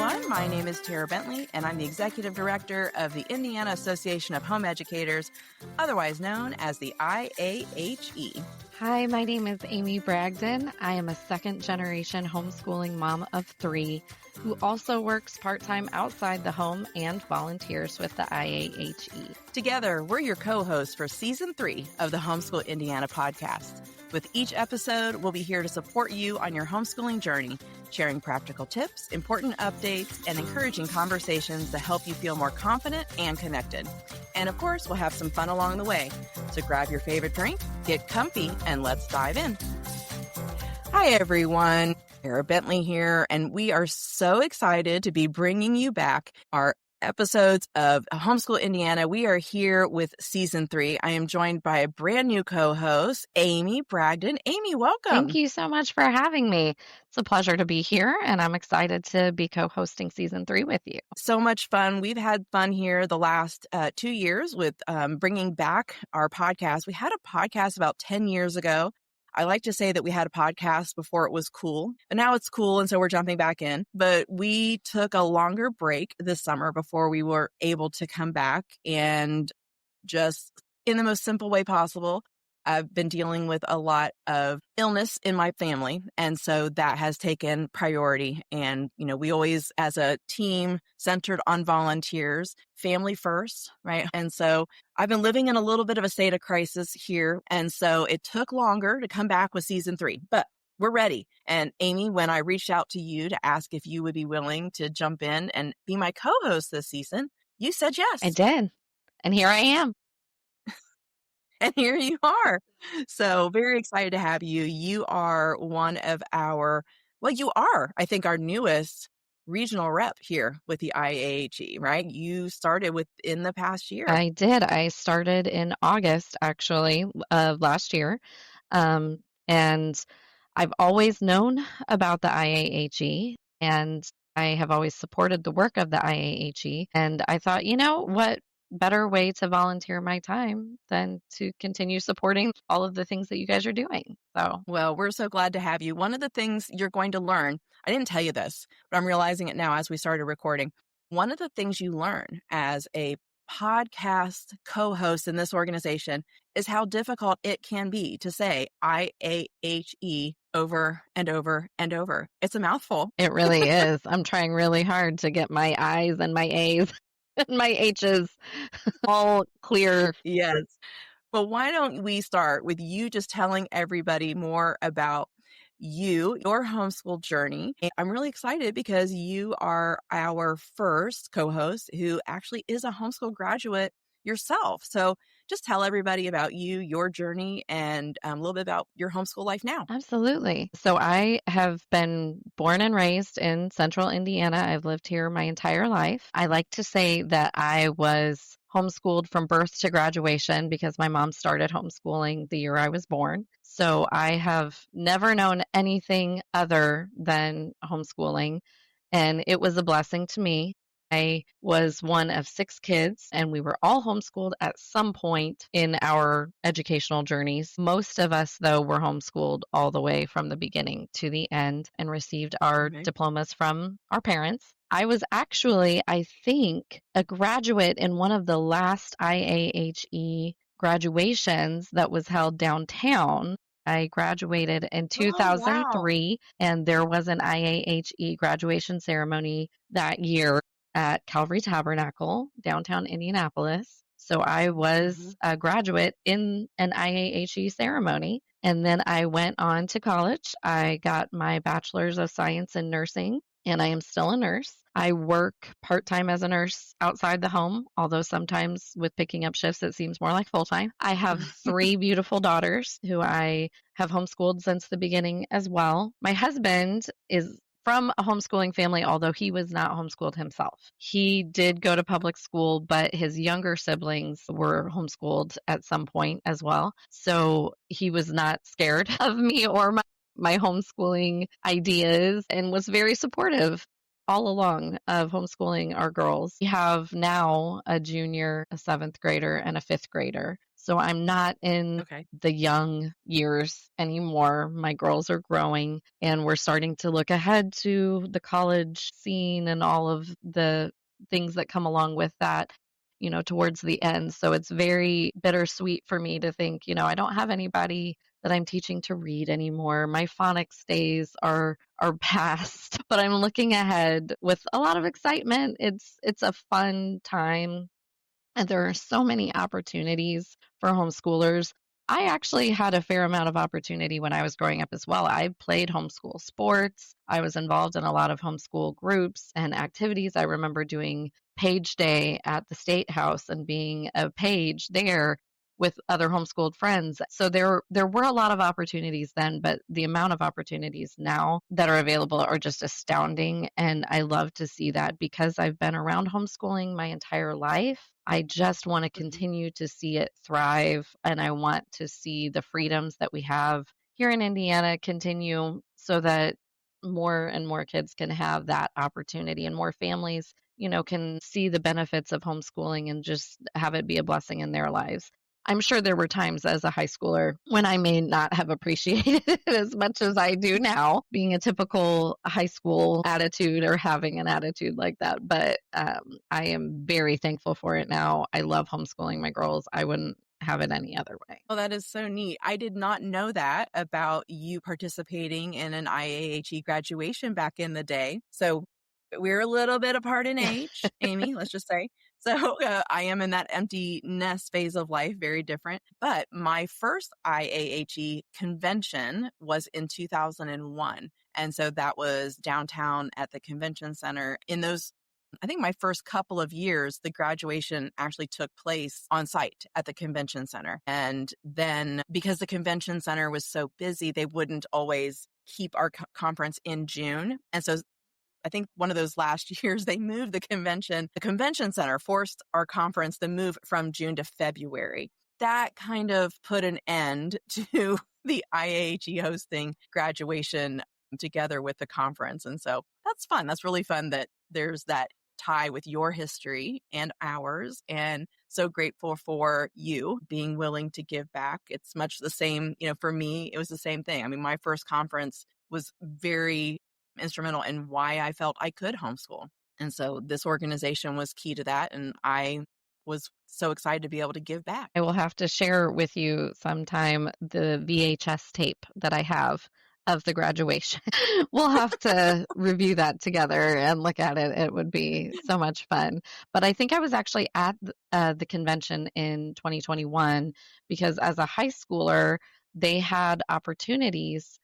everyone. My name is Tara Bentley, and I'm the Executive Director of the Indiana Association of Home Educators, otherwise known as the IAHE. Hi, my name is Amy Bragdon. I am a second-generation homeschooling mom of 3 who also works part-time outside the home and volunteers with the IAHE. Together, we're your co-hosts for Season 3 of the Homeschool Indiana podcast. With each episode, we'll be here to support you on your homeschooling journey, sharing practical tips, important updates, and encouraging conversations to help you feel more confident and connected. And of course, we'll have some fun along the way. So grab your favorite drink, get comfy, and let's dive in. Hi, everyone. Tara Bentley here, and we are so excited to be bringing you back our episodes of Homeschool Indiana. We are here with Season 3. I am joined by a brand new co-host, Amy Bragdon. Amy, welcome. Thank you so much for having me. It's a pleasure to be here, and I'm excited to be co-hosting Season 3 with you. So much fun. We've had fun here the last 2 years with bringing back our podcast. We had a podcast about 10 years ago. I like to say that we had a podcast before it was cool, but now it's cool, and so we're jumping back in. But we took a longer break this summer before we were able to come back, and just in the most simple way possible, I've been dealing with a lot of illness in my family, and so that has taken priority. And, you know, we always, as a team centered on volunteers, family first, right? And so I've been living in a little bit of a state of crisis here, and so it took longer to come back with Season 3, but we're ready. And Amy, when I reached out to you to ask if you would be willing to jump in and be my co-host this season, you said yes. I did, and here I am. And here you are. So very excited to have you. You are one of our, you are, I think, our newest regional rep here with the IAHE, right? You started within the past year. I did. I started in August, actually, of last year. And I've always known about the IAHE, and I have always supported the work of the IAHE. And I thought, you know, what better way to volunteer my time than to continue supporting all of the things that you guys are doing. Well, we're so glad to have you. One of the things you're going to learn, I didn't tell you this, but I'm realizing it now as we started recording. One of the things you learn as a podcast co-host in this organization is how difficult it can be to say IAHE over and over and over. It's a mouthful. It really is. I'm trying really hard to get my I's and my A's and my H's all clear. Yes. But why don't we start with you just telling everybody more about you, your homeschool journey. I'm really excited because you are our first co-host who actually is a homeschool graduate yourself. So just tell everybody about you, your journey, and a little bit about your homeschool life now. Absolutely. So I have been born and raised in Central Indiana. I've lived here my entire life. I like to say that I was homeschooled from birth to graduation because my mom started homeschooling the year I was born. So I have never known anything other than homeschooling, and it was a blessing to me. I was one of 6 kids, and we were all homeschooled at some point in our educational journeys. Most of us, though, were homeschooled all the way from the beginning to the end and received our diplomas from our parents. I was actually, I think, a graduate in one of the last IAHE graduations that was held downtown. I graduated in 2003, and there was an IAHE graduation ceremony that year at Calvary Tabernacle, downtown Indianapolis. So I was a graduate in an IAHE ceremony. And then I went on to college. I got my bachelor's of science in nursing, and I am still a nurse. I work part-time as a nurse outside the home, although sometimes with picking up shifts, it seems more like full-time. I have 3 beautiful daughters who I have homeschooled since the beginning as well. My husband is from a homeschooling family, although he was not homeschooled himself. He did go to public school, but his younger siblings were homeschooled at some point as well. So he was not scared of me or my homeschooling ideas and was very supportive. all along of homeschooling our girls. We have now a junior, a seventh grader, and a fifth grader. So I'm not in Okay. the young years anymore. My girls are growing, and we're starting to look ahead to the college scene and all of the things that come along with that, towards the end. So it's very bittersweet for me to think, I don't have anybody that I'm teaching to read anymore. My phonics days are past, but I'm looking ahead with a lot of excitement. It's a fun time, and there are so many opportunities for homeschoolers. I actually had a fair amount of opportunity when I was growing up as well. I played homeschool sports. I was involved in a lot of homeschool groups and activities. I remember doing page day at the State House and being a page there with other homeschooled friends. So there were a lot of opportunities then, but the amount of opportunities now that are available are just astounding. And I love to see that because I've been around homeschooling my entire life. I just want to Mhm. continue to see it thrive, and I want to see the freedoms that we have here in Indiana continue so that more and more kids can have that opportunity and more families, can see the benefits of homeschooling and just have it be a blessing in their lives. I'm sure there were times as a high schooler when I may not have appreciated it as much as I do now, being a typical high school attitude or having an attitude like that. But I am very thankful for it now. I love homeschooling my girls. I wouldn't have it any other way. Well, that is so neat. I did not know that about you participating in an IAHE graduation back in the day. So we're a little bit apart in age, Amy, let's just say. So I am in that empty nest phase of life, very different. But my first IAHE convention was in 2001. And so that was downtown at the convention center. In those, I think my first couple of years, the graduation actually took place on site at the convention center. And then because the convention center was so busy, they wouldn't always keep our conference in June. And so I think one of those last years, they moved the convention. The convention center forced our conference to move from June to February. That kind of put an end to the IAHE hosting graduation together with the conference. And so that's fun. That's really fun that there's that tie with your history and ours. And so grateful for you being willing to give back. It's much the same, for me, it was the same thing. I mean, my first conference was very instrumental in why I felt I could homeschool. And so this organization was key to that. And I was so excited to be able to give back. I will have to share with you sometime the VHS tape that I have of the graduation. We'll have to review that together and look at it. It would be so much fun. But I think I was actually at the convention in 2021 because as a high schooler, they had opportunities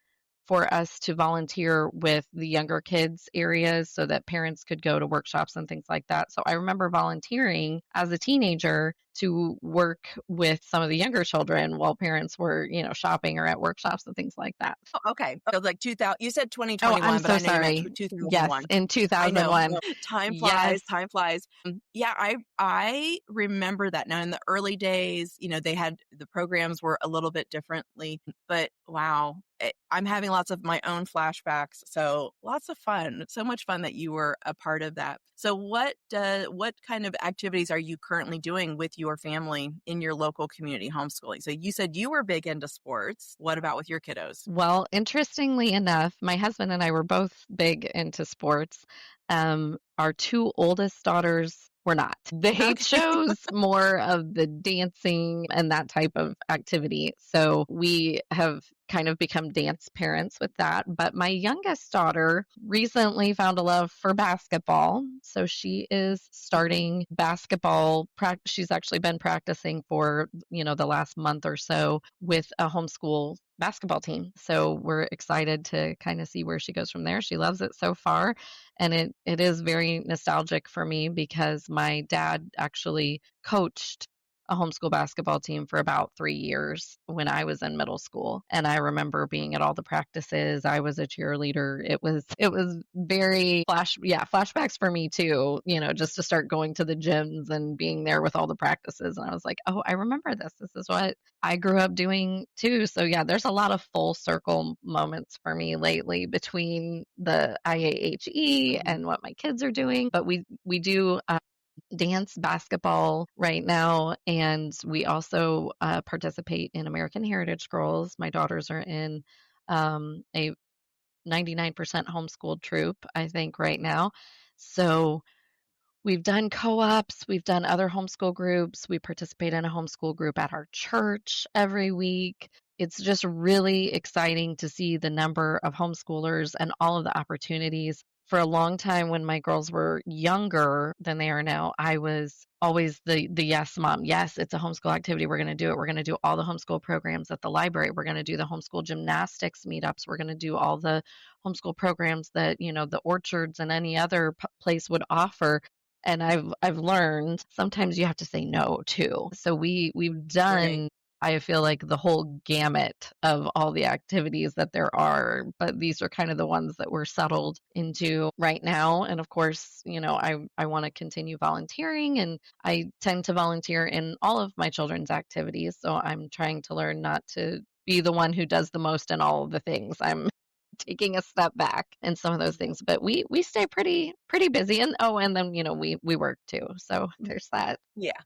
for us to volunteer with the younger kids areas so that parents could go to workshops and things like that. So I remember volunteering as a teenager to work with some of the younger children while parents were, shopping or at workshops and things like that. Oh, okay. So like 2000, you said Oh, I'm 2021, but so I know you meant sorry. Yes, 2001. in I know. 2001. Time Yes. flies, time flies. Yeah, I remember that now. In the early days, they had the programs were a little bit differently, but wow, I'm having lots of my own flashbacks. So lots of fun, so much fun that you were a part of that. So what kind of activities are you currently doing with your family in your local community homeschooling? So you said you were big into sports. What about with your kiddos? Well, interestingly enough, my husband and I were both big into sports. Our two oldest daughters were not. They Okay. chose more of the dancing and that type of activity. So we have kind of become dance parents with that. But my youngest daughter recently found a love for basketball. So she is starting basketball. She's actually been practicing for, the last month or so with a homeschool basketball team. So we're excited to kind of see where she goes from there. She loves it so far. And it is very nostalgic for me because my dad actually coached a homeschool basketball team for about 3 years when I was in middle school, and I remember being at all the practices. I was a cheerleader. It was very flashbacks for me too, just to start going to the gyms and being there with all the practices, and I was like, "Oh, I remember this. This is what I grew up doing too." So yeah, there's a lot of full circle moments for me lately between the IAHE Mhm. and what my kids are doing, but we do dance basketball right now, and we also participate in American Heritage Girls. My daughters are in a 99% homeschooled troop, I think, right now. So we've done co-ops, we've done other homeschool groups, we participate in a homeschool group at our church every week. It's just really exciting to see the number of homeschoolers and all of the opportunities. For a long time when my girls were younger than they are now, I was always the yes mom. Yes, it's a homeschool activity. We're going to do it. We're going to do all the homeschool programs at the library. We're going to do the homeschool gymnastics meetups. We're going to do all the homeschool programs that, the orchards and any other place would offer, and I've learned sometimes you have to say no too. So we've Right. done, I feel like, the whole gamut of all the activities that there are, but these are kind of the ones that we're settled into right now. And of course, I want to continue volunteering, and I tend to volunteer in all of my children's activities. So I'm trying to learn not to be the one who does the most in all of the things. I'm taking a step back in some of those things, but we stay pretty busy, and and then we work too, so there's that. Yeah.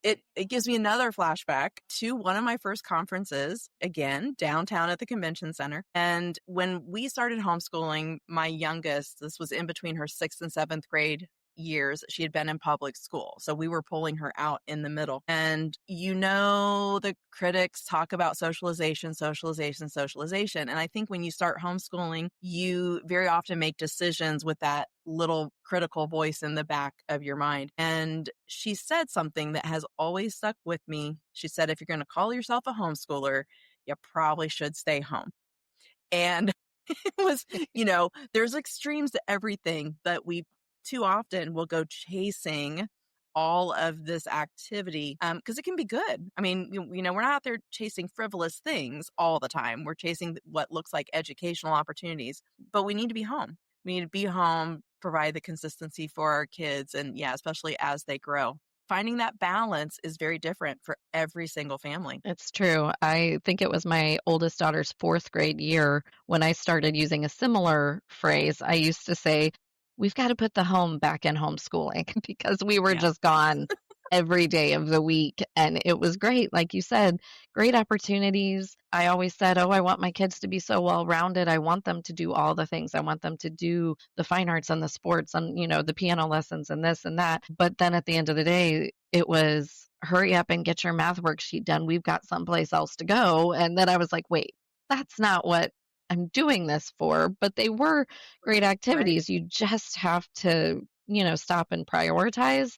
It gives me another flashback to one of my first conferences, again, downtown at the convention center. And when we started homeschooling, my youngest, this was in between her 6th and 7th grade years, she had been in public school. So we were pulling her out in the middle. And the critics talk about socialization, socialization, socialization. And I think when you start homeschooling, you very often make decisions with that little critical voice in the back of your mind. And she said something that has always stuck with me. She said, if you're going to call yourself a homeschooler, you probably should stay home. And it was, there's extremes to everything, but we too often will go chasing all of this activity because it can be good. I mean, we're not out there chasing frivolous things all the time. We're chasing what looks like educational opportunities, but we need to be home. We need to be home, provide the consistency for our kids, and yeah, especially as they grow. Finding that balance is very different for every single family. It's true. I think it was my oldest daughter's 4th grade year when I started using a similar phrase. I used to say, "We've got to put the home back in homeschooling," because we were Yeah. just gone every day of the week. And it was great. Like you said, great opportunities. I always said, "Oh, I want my kids to be so well rounded. I want them to do all the things. I want them to do the fine arts and the sports and, the piano lessons and this and that." But then at the end of the day, it was hurry up and get your math worksheet done. We've got someplace else to go. And then I was like, wait, that's not what I'm doing this for. But they were great Right. activities. You just have to, stop and prioritize.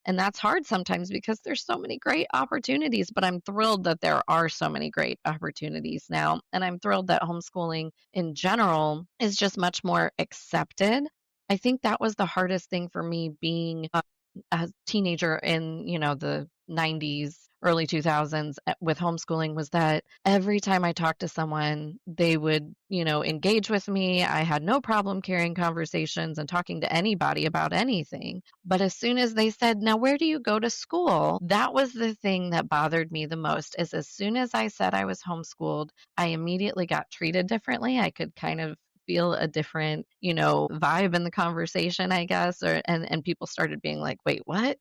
And that's hard sometimes because there's so many great opportunities, but I'm thrilled that there are so many great opportunities now. And I'm thrilled that homeschooling in general is just much more accepted. I think that was the hardest thing for me being a teenager in, the 90s, early 2000s with homeschooling, was that every time I talked to someone, they would, engage with me. I had no problem carrying conversations and talking to anybody about anything. But as soon as they said, "Now, where do you go to school?" That was the thing that bothered me the most, is as soon as I said I was homeschooled, I immediately got treated differently. I could kind of feel a different, vibe in the conversation, I guess, and people started being like, "Wait, what?"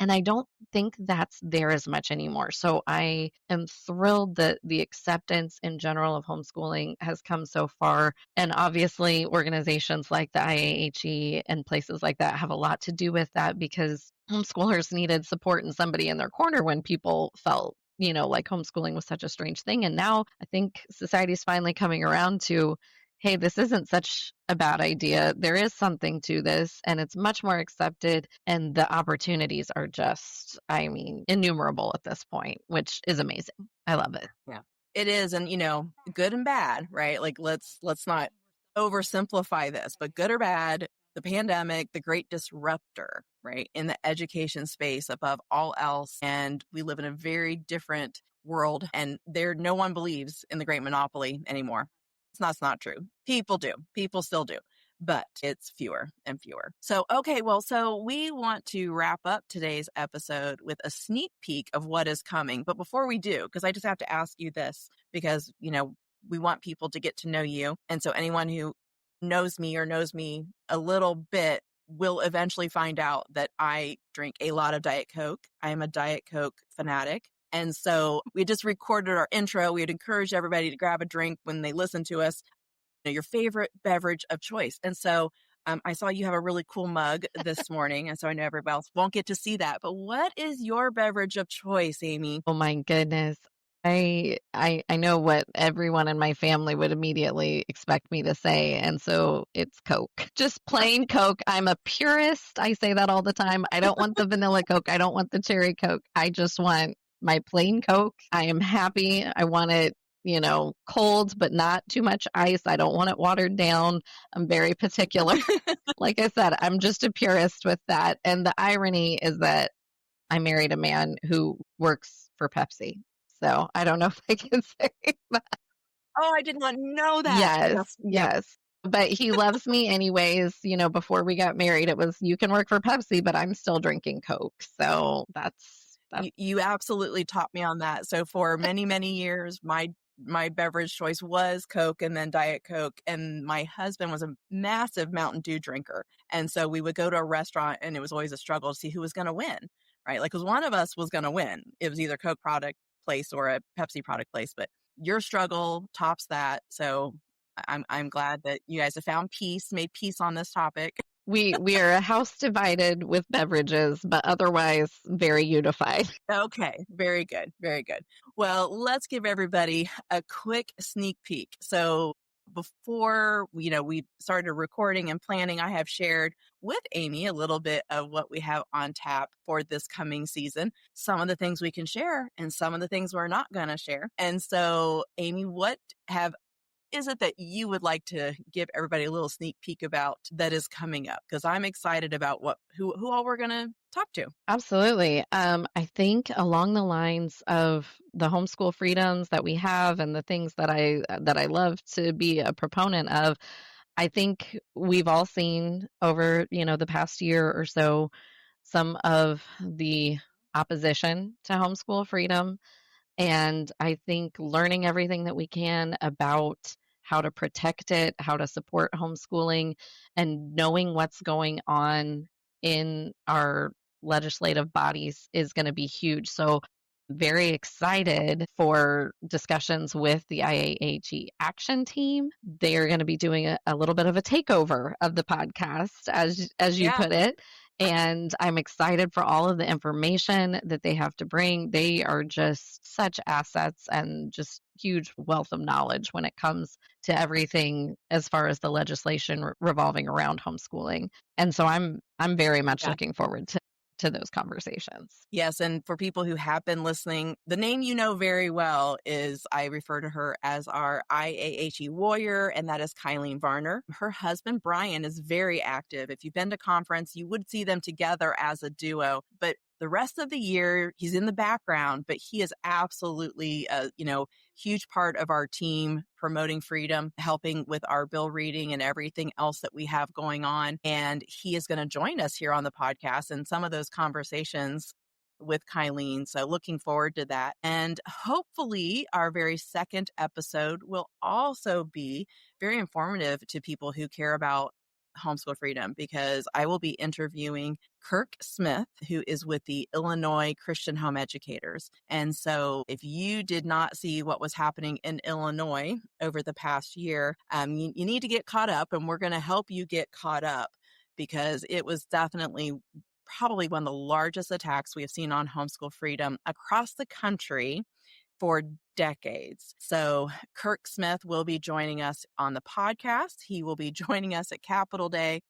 And I don't think that's there as much anymore. So I am thrilled that the acceptance in general of homeschooling has come so far. And obviously, organizations like the IAHE and places like that have a lot to do with that, because homeschoolers needed support and somebody in their corner when people felt, like homeschooling was such a strange thing. And now I think society's finally coming around to, hey, this isn't such a bad idea. There is something to this, and it's much more accepted. And the opportunities are just, I mean, innumerable at this point, which is amazing. I love it. Yeah. It is, and good and bad, right? Like let's not oversimplify this, but good or bad, the pandemic, the great disruptor, right, in the education space above all else. And we live in a very different world, and no one believes in the great monopoly anymore. It's not true. People do. People still do, but it's fewer and fewer. So, okay, well, so we want to wrap up today's episode with a sneak peek of what is coming. But before we do, because I just have to ask you this, because, we want people to get to know you. And so anyone who knows me or knows me a little bit will eventually find out that I drink a lot of Diet Coke. I am a Diet Coke fanatic. And so we just recorded our intro. We would encourage everybody to grab a drink when they listen to us, your favorite beverage of choice. And so I saw you have a really cool mug this morning. And so I know everybody else won't get to see that. But what is your beverage of choice, Amy? Oh my goodness. I know what everyone in my family would immediately expect me to say, and so it's Coke. Just plain Coke. I'm a purist. I say that all the time. I don't want the vanilla Coke. I don't want the cherry Coke. I just want my plain Coke. I am happy. I want it, cold, but not too much ice. I don't want it watered down. I'm very particular. Like I said, I'm just a purist with that. And the irony is that I married a man who works for Pepsi. So I don't know if I can say that. Oh, I did not know that. Yes, yes. But he loves me anyways. Before we got married, it was, you can work for Pepsi, but I'm still drinking Coke. So that's You absolutely taught me on that. So for many, many years, my beverage choice was Coke and then Diet Coke. And my husband was a massive Mountain Dew drinker. And so we would go to a restaurant and it was always a struggle to see who was going to win, right? Like, because one of us was going to win. It was either Coke product place or a Pepsi product place, but your struggle tops that. So I'm glad that you guys have found peace, made peace on this topic. we are a house divided with beverages, but otherwise very unified. Okay, very good, very good. Well, let's give everybody a quick sneak peek. So before we started recording and planning, I have shared with Amy a little bit of what we have on tap for this coming season, some of the things we can share and some of the things we're not going to share. And so, Amy, what is it that you would like to give everybody a little sneak peek about that is coming up? Because I'm excited about who all we're going to talk to. Absolutely. I think along the lines of the homeschool freedoms that we have and the things that I love to be a proponent of, I think we've all seen over, the past year or so some of the opposition to homeschool freedom. And I think learning everything that we can about how to protect it, how to support homeschooling, and knowing what's going on in our legislative bodies is going to be huge. So, very excited for discussions with the IAHE action team. They are going to be doing a little bit of a takeover of the podcast, as you put it. And I'm excited for all of the information that they have to bring. They are just such assets and just huge wealth of knowledge when it comes to everything as far as the legislation revolving around homeschooling. And so I'm very much looking forward to those conversations. Yes, and for people who have been listening, the name you know very well is, I refer to her as our IAHE warrior, and that is Kylene Varner. Her husband, Brian, is very active. If you've been to conference, you would see them together as a duo, but the rest of the year, he's in the background, but he is absolutely a huge part of our team promoting freedom, helping with our bill reading and everything else that we have going on. And he is going to join us here on the podcast and some of those conversations with Kylene. So looking forward to that. And hopefully our very second episode will also be very informative to people who care about homeschool freedom, because I will be interviewing Kirk Smith, who is with the Illinois Christian Home Educators. And so if you did not see what was happening in Illinois over the past year, you need to get caught up, and we're going to help you get caught up, because it was definitely probably one of the largest attacks we have seen on homeschool freedom across the country for decades. So Kirk Smith will be joining us on the podcast. He will be joining us at Capitol Day.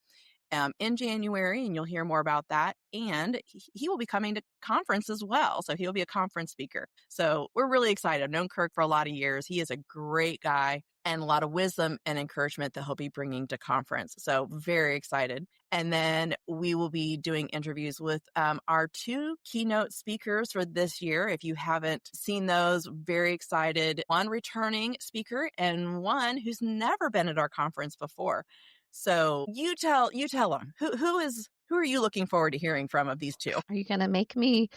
in January, and you'll hear more about that. And he will be coming to conference as well. So he'll be a conference speaker. So we're really excited. I've known Kirk for a lot of years. He is a great guy and a lot of wisdom and encouragement that he'll be bringing to conference. So very excited. And then we will be doing interviews with our 2 keynote speakers for this year. If you haven't seen those, very excited. One returning speaker and one who's never been at our conference before. So you tell them who are you looking forward to hearing from of these 2? Are you going to make me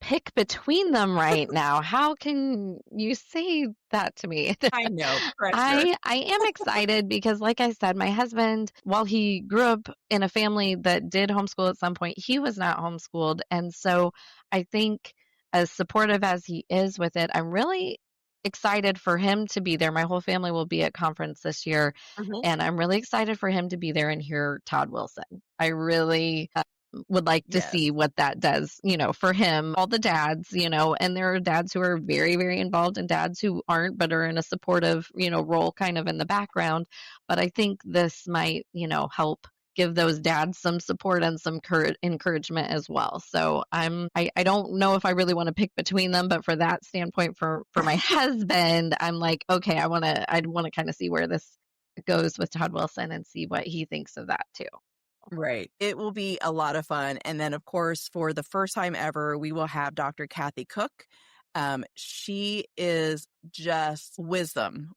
pick between them right now? How can you say that to me? I know, pressure. I am excited because, like I said, my husband, while he grew up in a family that did homeschool at some point, he was not homeschooled. And so I think, as supportive as he is with it, I'm really excited for him to be there. My whole family will be at conference this year, Mhm. and I'm really excited for him to be there and hear Todd Wilson. I really would like to Yes. see what that does, for him, all the dads, and there are dads who are very, very involved and dads who aren't, but are in a supportive, role kind of in the background. But I think this might, help give those dads some support and some encouragement as well. So I don't know if I really want to pick between them, but for that standpoint, for my husband, I'm like, okay, I'd want to kind of see where this goes with Todd Wilson and see what he thinks of that too. Right. It will be a lot of fun. And then, of course, for the first time ever, we will have Dr. Kathy Cook. She is just wisdom,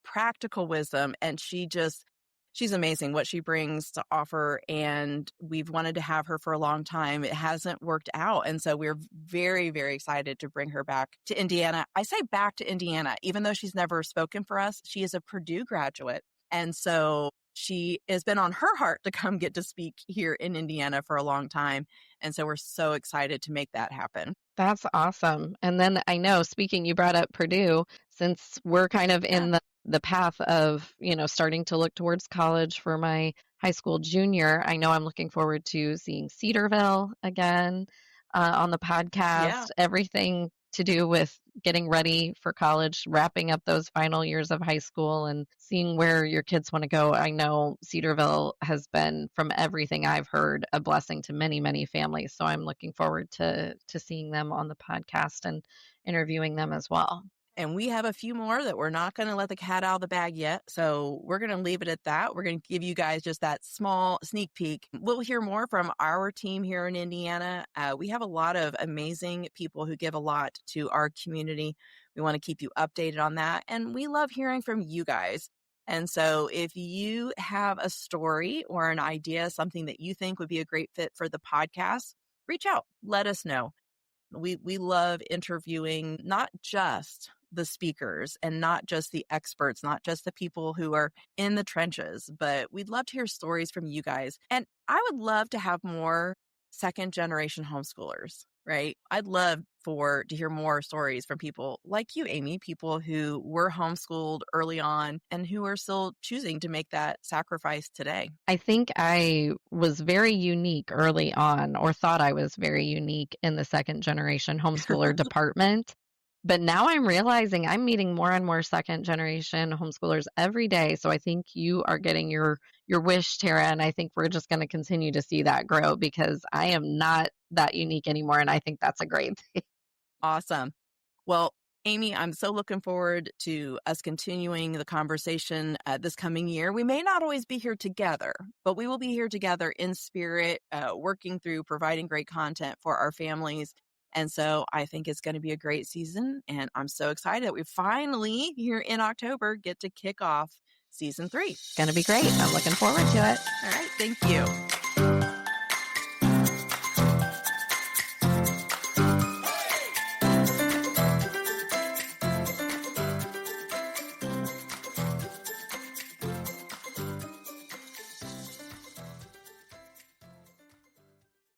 practical wisdom. And she's amazing what she brings to offer. And we've wanted to have her for a long time. It hasn't worked out. And so we're very, very excited to bring her back to Indiana. I say back to Indiana, even though she's never spoken for us. She is a Purdue graduate. And so she has been on her heart to come get to speak here in Indiana for a long time. And so we're so excited to make that happen. That's awesome. And then I know, speaking, you brought up Purdue, since we're kind of Yeah. in the path of, starting to look towards college for my high school junior, I know I'm looking forward to seeing Cedarville again on the Yeah. podcast, everything to do with getting ready for college, wrapping up those final years of high school and seeing where your kids want to go. I know Cedarville has been, from everything I've heard, a blessing to many, many families. So I'm looking forward to seeing them on the podcast and interviewing them as well. And we have a few more that we're not going to let the cat out of the bag yet. So we're going to leave it at that. We're going to give you guys just that small sneak peek. We'll hear more from our team here in Indiana. We have a lot of amazing people who give a lot to our community. We want to keep you updated on that. And we love hearing from you guys. And so if you have a story or an idea, something that you think would be a great fit for the podcast, reach out. Let us know. We love interviewing not just the speakers and not just the experts, not just the people who are in the trenches, but we'd love to hear stories from you guys. And I would love to have more second generation homeschoolers, right? I'd love to hear more stories from people like you, Amy, people who were homeschooled early on and who are still choosing to make that sacrifice today. I think I was very unique early on, or thought I was very unique in the second generation homeschooler department. But now I'm realizing I'm meeting more and more second generation homeschoolers every day. So I think you are getting your wish, Tara, and I think we're just going to continue to see that grow because I am not that unique anymore. And I think that's a great thing. Awesome. Well, Amy, I'm so looking forward to us continuing the conversation this coming year. We may not always be here together, but we will be here together in spirit, working through providing great content for our families. And so I think it's going to be a great season. And I'm so excited that we finally, here in October, get to kick off season 3. It's going to be great. I'm looking forward to it. All right. Thank you.